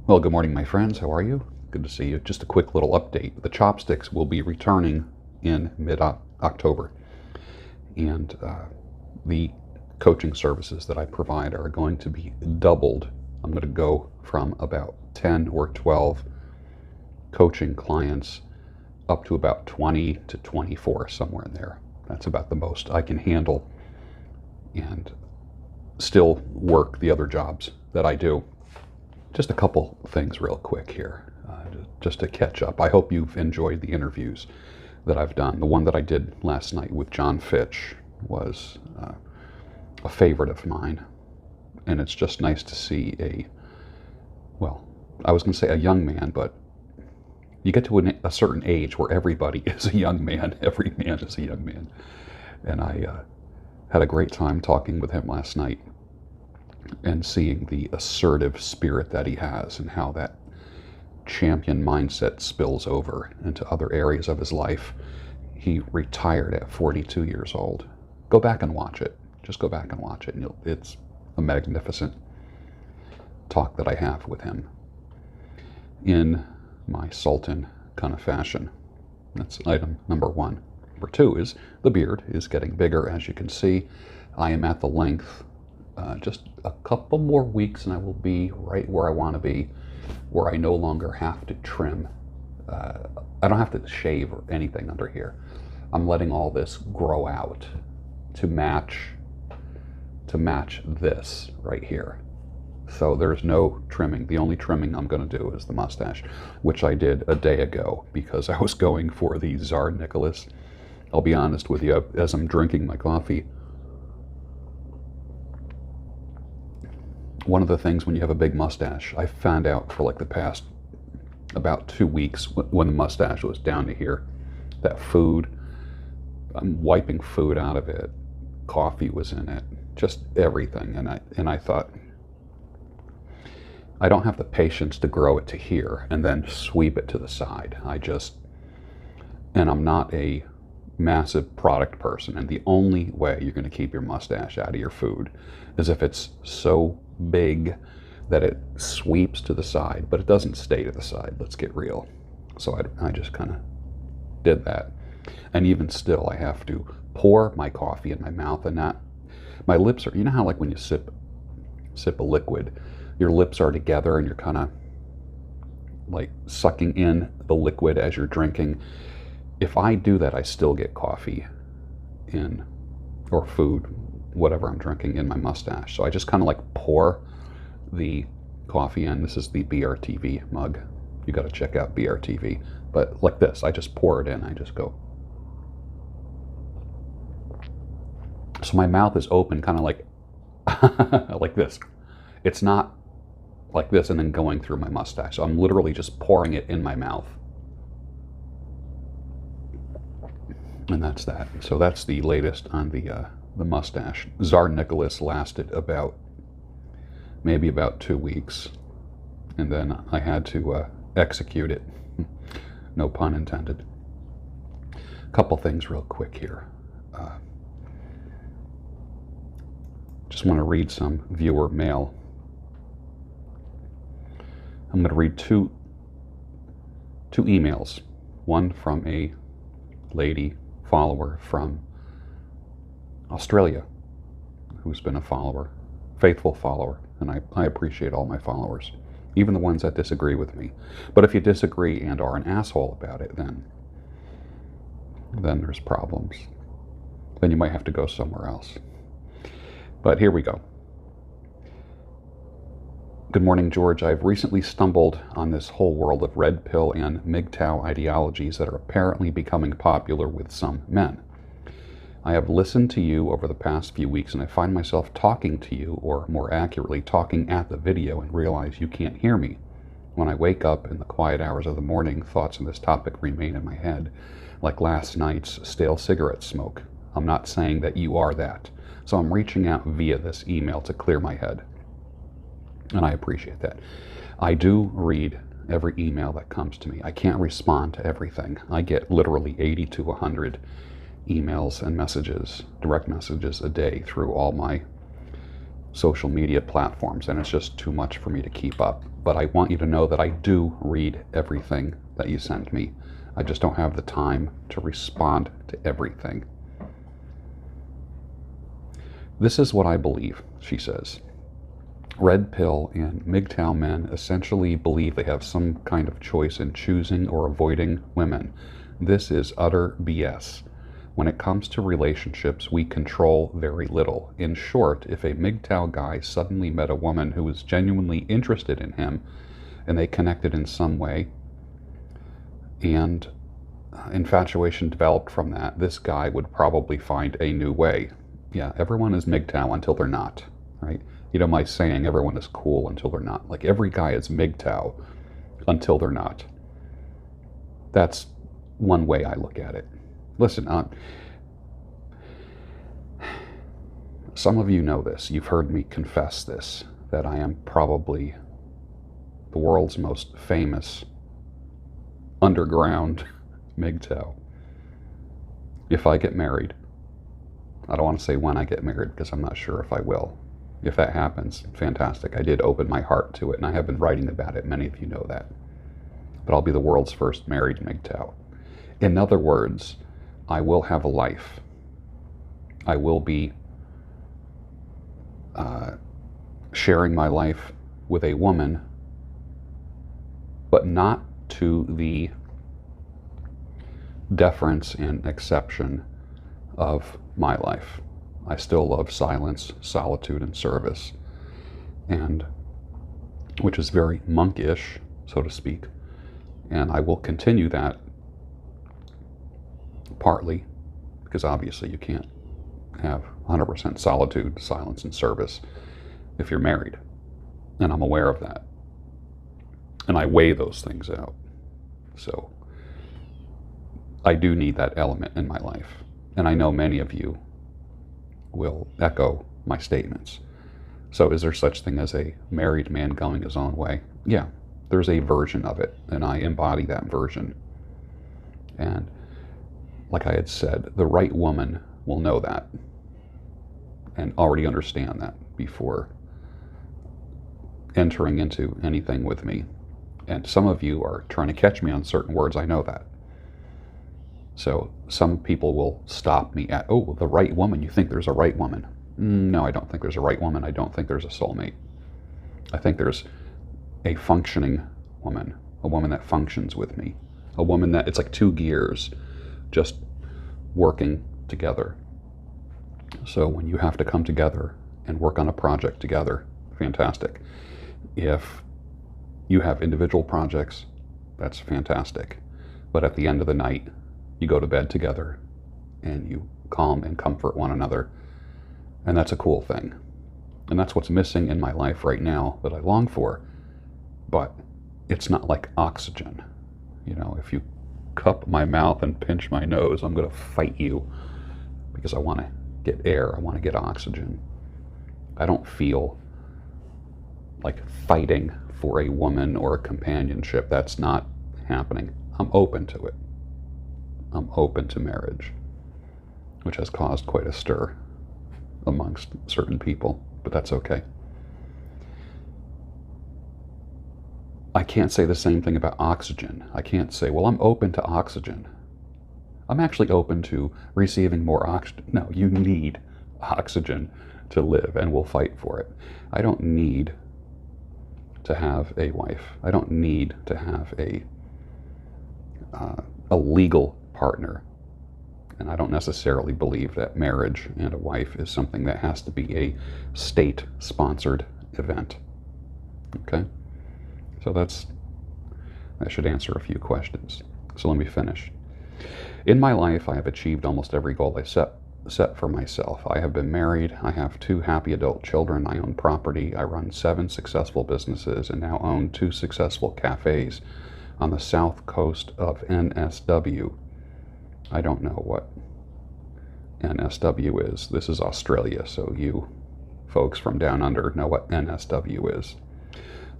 Well, good morning, my friends. How are you? Good to see you. Just a quick little update. The chopsticks will be returning in mid-October, and the coaching services that I provide are going to be doubled. I'm going to go from about 10 or 12 coaching clients up to about 20 to 24, somewhere in there. That's about the most I can handle and still work the other jobs that I do. Just a couple things real quick here, just to catch up. I hope you've enjoyed the interviews that I've done. The one that I did last night with John Fitch was a favorite of mine, and it's just nice to see I was going to say a young man, but you get to a certain age where everybody is a young man. Every man is a young man. And I had a great time talking with him last night and seeing the assertive spirit that he has and how that champion mindset spills over into other areas of his life. He retired at 42 years old. Go back and watch it. Just go back and watch it. And it's a magnificent talk that I have with him in my Sultan kind of fashion. That's item number one. Number two is the beard is getting bigger, as you can see. I am at the length. Just a couple more weeks and I will be right where I want to be, where I no longer have to trim. I don't have to shave or anything under here. I'm letting all this grow out to match this right here. So there's no trimming. The only trimming I'm going to do is the mustache, which I did a day ago because I was going for the Tsar Nicholas. I'll be honest with you, as I'm drinking my coffee, one of the things when you have a big mustache, I found out for like the past about 2 weeks when the mustache was down to here, that food, I'm wiping food out of it, coffee was in it, just everything. And I thought, I don't have the patience to grow it to here and then sweep it to the side. And I'm not a massive product person. And the only way you're going to keep your mustache out of your food is if it's so big that it sweeps to the side, but it doesn't stay to the side. Let's get real. So I just kind of did that. And even still, I have to pour my coffee in my mouth and not, my lips are, you know how like when you sip a liquid, your lips are together and you're kind of like sucking in the liquid as you're drinking. If I do that, I still get coffee in, or food, whatever I'm drinking, in my mustache. So I just kind of like pour the coffee in. This is the BRTV mug. You got to check out BRTV. But like this, I just pour it in. I just go. So my mouth is open, kind of like like this. It's not like this and then going through my mustache. So I'm literally just pouring it in my mouth. And that's that. So that's the latest on the mustache. Tsar Nicholas lasted maybe about 2 weeks, and then I had to execute it. No pun intended. A couple things real quick here. Just want to read some viewer mail. I'm going to read two emails. One from a lady follower from Australia who's been a follower, faithful follower, and I appreciate all my followers, even the ones that disagree with me. But if you disagree and are an asshole about it, then there's problems. Then you might have to go somewhere else. But here we go. Good morning, George. I've recently stumbled on this whole world of red pill and MGTOW ideologies that are apparently becoming popular with some men. I have listened to you over the past few weeks, and I find myself talking to you, or more accurately, talking at the video, and realize you can't hear me. When I wake up in the quiet hours of the morning, thoughts on this topic remain in my head, like last night's stale cigarette smoke. I'm not saying that you are that, so I'm reaching out via this email to clear my head. And I appreciate that. I do read every email that comes to me. I can't respond to everything. I get literally 80 to 100 emails and messages, direct messages a day through all my social media platforms, and it's just too much for me to keep up. But I want you to know that I do read everything that you send me. I just don't have the time to respond to everything. This is what I believe, she says. Red pill and MGTOW men essentially believe they have some kind of choice in choosing or avoiding women. This is utter BS. When it comes to relationships, we control very little. In short, if a MGTOW guy suddenly met a woman who was genuinely interested in him and they connected in some way, and infatuation developed from that, this guy would probably find a new way. Yeah, everyone is MGTOW until they're not, right? You know my saying, everyone is cool until they're not. Like, every guy is MGTOW until they're not. That's one way I look at it. Listen, some of you know this. You've heard me confess this, that I am probably the world's most famous underground MGTOW. If I get married, I don't want to say when I get married because I'm not sure if I will. If that happens, fantastic. I did open my heart to it, and I have been writing about it. Many of you know that. But I'll be the world's first married MGTOW. In other words, I will have a life. I will be sharing my life with a woman, but not to the deference and exception of my life. I still love silence, solitude, and service, and which is very monkish, so to speak. And I will continue that, partly because obviously you can't have 100% solitude, silence, and service if you're married. And I'm aware of that. And I weigh those things out. So I do need that element in my life. And I know many of you will echo my statements. So is there such thing as a married man going his own way? Yeah, there's a version of it, and I embody that version. And like I had said, the right woman will know that and already understand that before entering into anything with me. And some of you are trying to catch me on certain words, I know that. So some people will stop me at, oh, the right woman, you think there's a right woman? No, I don't think there's a right woman. I don't think there's a soulmate. I think there's a functioning woman, a woman that functions with me, a woman that, it's like two gears just working together. So when you have to come together and work on a project together, fantastic. If you have individual projects, that's fantastic. But at the end of the night, you go to bed together and you calm and comfort one another. And that's a cool thing. And that's what's missing in my life right now that I long for. But it's not like oxygen. You know, if you cup my mouth and pinch my nose, I'm going to fight you because I want to get air. I want to get oxygen. I don't feel like fighting for a woman or a companionship. That's not happening. I'm open to it. I'm open to marriage, which has caused quite a stir amongst certain people, but that's okay. I can't say the same thing about oxygen. I can't say, well, I'm open to oxygen. I'm actually open to receiving more oxygen. No, you need oxygen to live, and we'll fight for it. I don't need to have a wife. I don't need to have a legal partner. And I don't necessarily believe that marriage and a wife is something that has to be a state-sponsored event. Okay? So that should answer a few questions. So let me finish. In my life, I have achieved almost every goal I set for myself. I have been married. I have 2 happy adult children. I own property. I run 7 successful businesses and now own 2 successful cafes on the south coast of NSW. I don't know what NSW is. This is Australia, so you folks from down under know what NSW is.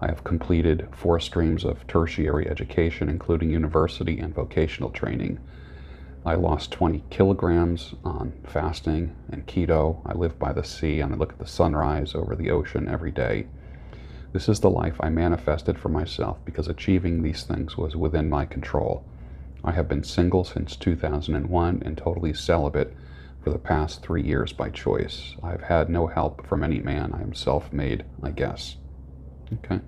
I have completed 4 streams of tertiary education, including university and vocational training. I lost 20 kilograms on fasting and keto. I live by the sea and I look at the sunrise over the ocean every day. This is the life I manifested for myself because achieving these things was within my control. I have been single since 2001 and totally celibate for the past 3 years by choice. I have had no help from any man. I am self-made, I guess. Okay.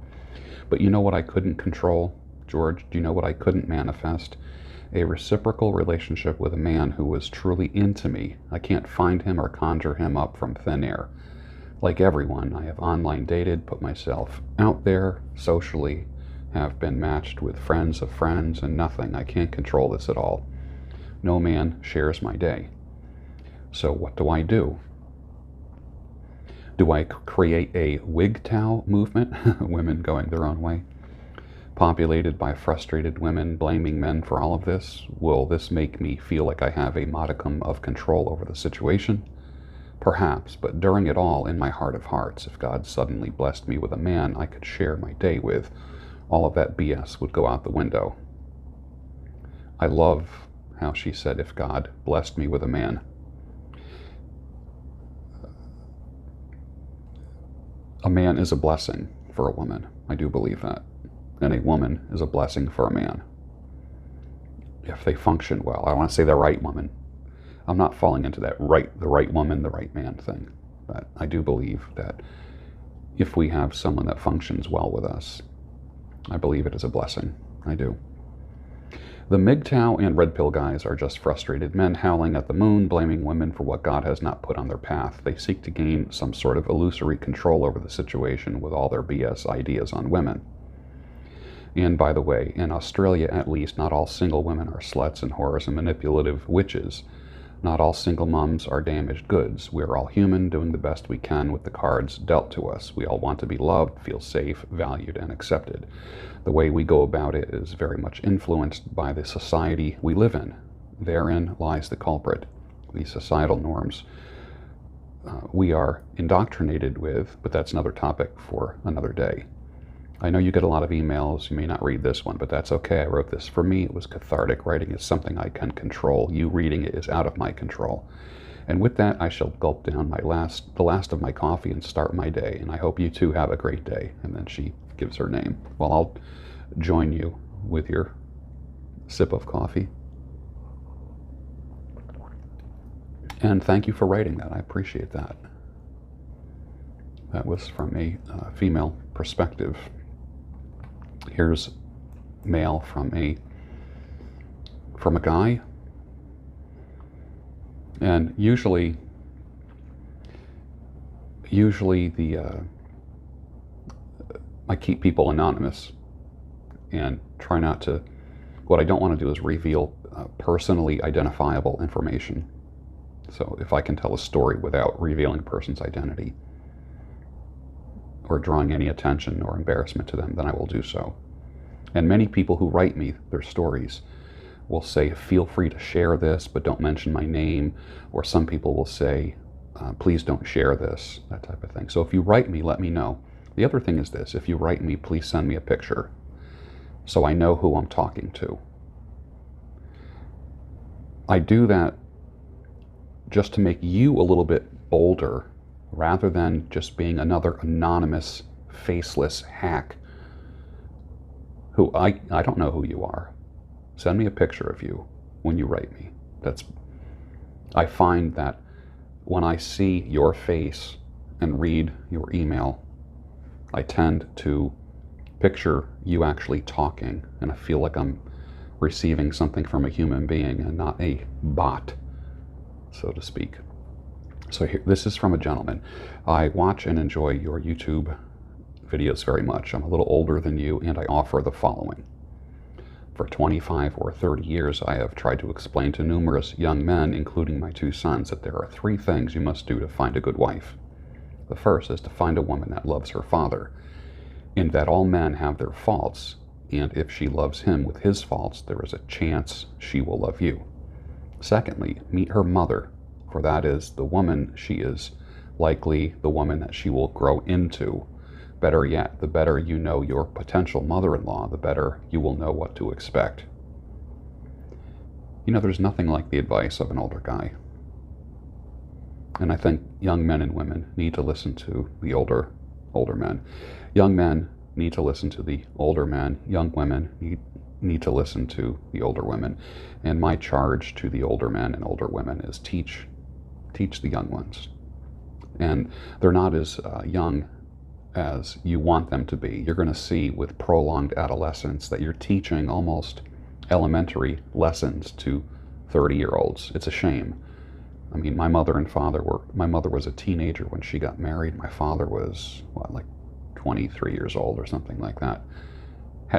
But you know what I couldn't control, George? Do you know what I couldn't manifest? A reciprocal relationship with a man who was truly into me. I can't find him or conjure him up from thin air. Like everyone, I have online dated, put myself out there socially, have been matched with friends of friends, and nothing. I can't control this at all. No man shares my day. So what do I do? Do I create a WGTOW movement, women going their own way, populated by frustrated women blaming men for all of this? Will this make me feel like I have a modicum of control over the situation? Perhaps, but during it all, in my heart of hearts, if God suddenly blessed me with a man I could share my day with, all of that BS would go out the window. I love how she said, if God blessed me with a man. A man is a blessing for a woman. I do believe that. And a woman is a blessing for a man. If they function well. I don't want to say the right woman. I'm not falling into that the right woman, the right man thing. But I do believe that if we have someone that functions well with us, I believe it is a blessing. I do. The MGTOW and Red Pill guys are just frustrated men howling at the moon, blaming women for what God has not put on their path. They seek to gain some sort of illusory control over the situation with all their BS ideas on women. And by the way, in Australia at least, not all single women are sluts and whores and manipulative witches. Not all single moms are damaged goods. We are all human, doing the best we can with the cards dealt to us. We all want to be loved, feel safe, valued, and accepted. The way we go about it is very much influenced by the society we live in. Therein lies the culprit. These societal norms we are indoctrinated with, but that's another topic for another day. I know you get a lot of emails. You may not read this one, but that's okay. I wrote this. For me, it was cathartic. Writing is something I can control. You reading it is out of my control. And with that, I shall gulp down the last of my coffee and start my day. And I hope you too have a great day. And then she gives her name. Well, I'll join you with your sip of coffee. And thank you for writing that. I appreciate that. That was from a female perspective. Here's mail from a guy. And usually I keep people anonymous and try not to. What I don't want to do is reveal personally identifiable information. So if I can tell a story without revealing a person's identity or drawing any attention or embarrassment to them, then I will do so. And many people who write me their stories will say, feel free to share this, but don't mention my name. Or some people will say, please don't share this, that type of thing. So if you write me, let me know. The other thing is this, if you write me, please send me a picture so I know who I'm talking to. I do that just to make you a little bit bolder rather than just being another anonymous, faceless hack who I don't know who you are. Send me a picture of you when you write me. I find that when I see your face and read your email, I tend to picture you actually talking, and I feel like I'm receiving something from a human being and not a bot, so to speak. So here, this is from a gentleman. I watch and enjoy your YouTube videos very much. I'm a little older than you, and I offer the following. For 25 or 30 years, I have tried to explain to numerous young men, including my 2 sons, that there are 3 things you must do to find a good wife. The first is to find a woman that loves her father, and that all men have their faults, and if she loves him with his faults, there is a chance she will love you. Secondly, meet her mother, for that is the woman she is likely the woman that she will grow into. Better yet, the better you know your potential mother-in-law, the better you will know what to expect. You know, there's nothing like the advice of an older guy. And I think young men and women need to listen to the older men. Young men need to listen to the older men. Young women need to listen to the older women. And my charge to the older men and older women is teach the young ones. And they're not as young as you want them to be. You're going to see with prolonged adolescence that you're teaching almost elementary lessons to 30-year-olds. It's a shame. I mean, my mother was a teenager when she got married. My father was, like 23 years old or something like that.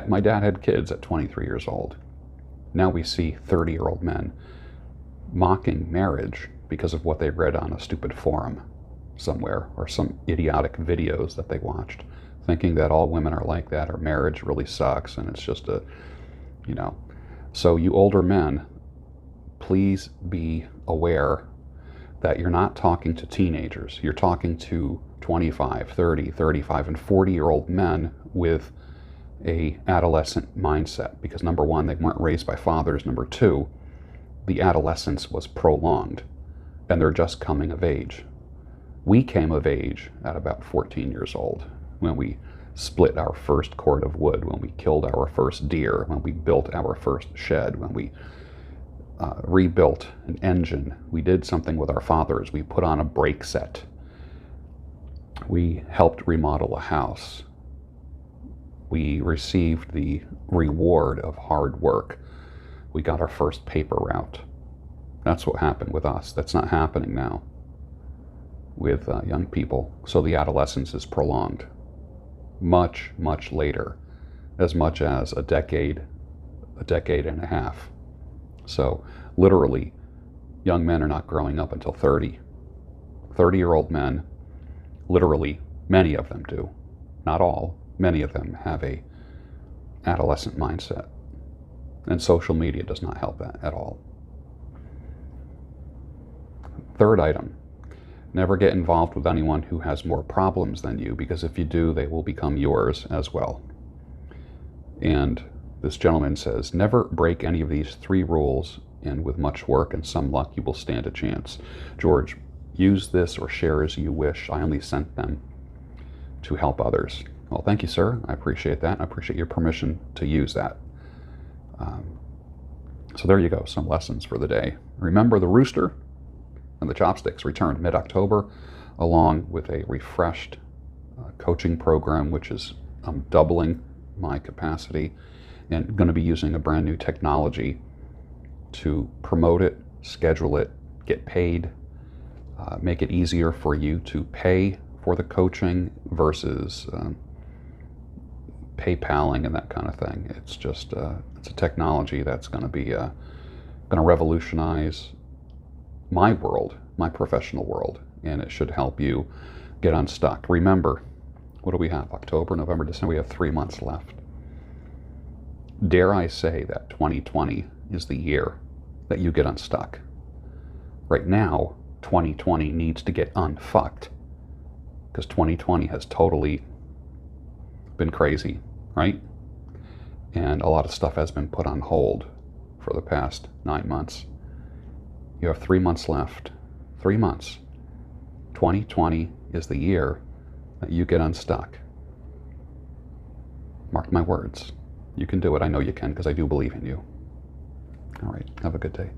My dad had kids at 23 years old. Now we see 30-year-old men mocking marriage because of what they read on a stupid forum somewhere, or some idiotic videos that they watched, thinking that all women are like that, or marriage really sucks, and it's just So you older men, please be aware that you're not talking to teenagers. You're talking to 25, 30, 35, and 40-year-old men with a adolescent mindset, because number one, they weren't raised by fathers. Number two, the adolescence was prolonged, and they're just coming of age. We came of age at about 14 years old, when we split our first cord of wood, when we killed our first deer, when we built our first shed, when we rebuilt an engine. We did something with our fathers. We put on a brake set. We helped remodel a house. We received the reward of hard work. We got our first paper route. That's what happened with us. That's not happening now with young people. So the adolescence is prolonged much, much later, as much as a decade and a half. So literally, young men are not growing up until 30. 30-year-old men, literally, many of them do. Not all, many of them have a adolescent mindset. And social media does not help that at all. Third item, never get involved with anyone who has more problems than you, because if you do, they will become yours as well. And this gentleman says, never break any of these 3 rules, and with much work and some luck, you will stand a chance. George, use this or share as you wish. I only sent them to help others. Well, thank you, sir. I appreciate that. I appreciate your permission to use that. So there you go, some lessons for the day. Remember, the rooster and the chopsticks returned mid-October, along with a refreshed coaching program, which is doubling my capacity, and going to be using a brand new technology to promote it, schedule it, get paid, make it easier for you to pay for the coaching versus PayPaling and that kind of thing. It's just it's a technology that's going to be going to revolutionize my world, my professional world, and it should help you get unstuck. Remember, what do we have? October, November, December. We have 3 months left. Dare I say that 2020 is the year that you get unstuck. Right now, 2020 needs to get unfucked, because 2020 has totally been crazy, right? And a lot of stuff has been put on hold for the past 9 months. You have 3 months left. 3 months. 2020 is the year that you get unstuck. Mark my words. You can do it. I know you can, because I do believe in you. All right. Have a good day.